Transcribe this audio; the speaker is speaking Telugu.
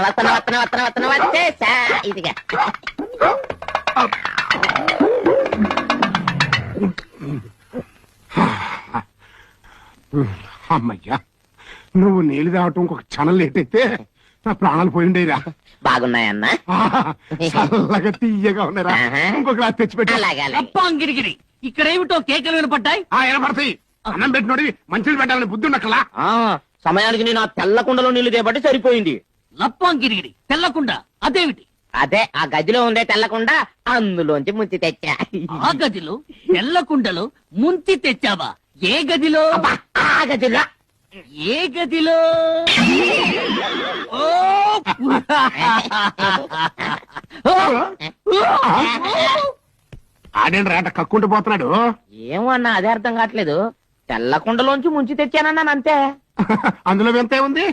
వస్తున్నా వచ్చేసా ఇదిగా. అమ్మయ్యా, నువ్వు నీళ్ళు తాగటం ఇంకొక క్షణం లేట్ అయితే నా ప్రాణాలు పోయిండేరా. బాగున్నాయన్నా? చల్లగా తీయగా ఉన్నారా? ఇంకొక గ్లాస్ తెచ్చిపెట్టి. గిరిగిరి ఇక్కడేమిటో కేకలు వినపడ్డాయి. వినపడతాయి. అన్నం పెట్టినోడి మంచిలు పెట్టాలని బుద్ధి ఉన్నక్కలా. సమయానికి నేను ఆ తెల్ల కుండలో నీళ్లు తేబట్టి సరిపోయింది. లప్పంగిరిగిరి తెల్లకుండా అదేమిటి? అదే ఆ గదిలో ఉండే తెల్లకుండా అందులోంచి ముంచి తెచ్చా. ఆ గదిలో తెల్లకుండలో ముంచి తెచ్చావా? ఏ గదిలో? ఆ గదిలో. ఏ గదిలో? ఆడేంటి రాట కక్కుంటూ పోతున్నాడు. ఏమో అన్నా, అదే అర్థం కావట్లేదు. తెల్ల కుండలోంచి ముంచి తెచ్చానన్నాను అంతే. అందులో ఎంత ఉంది?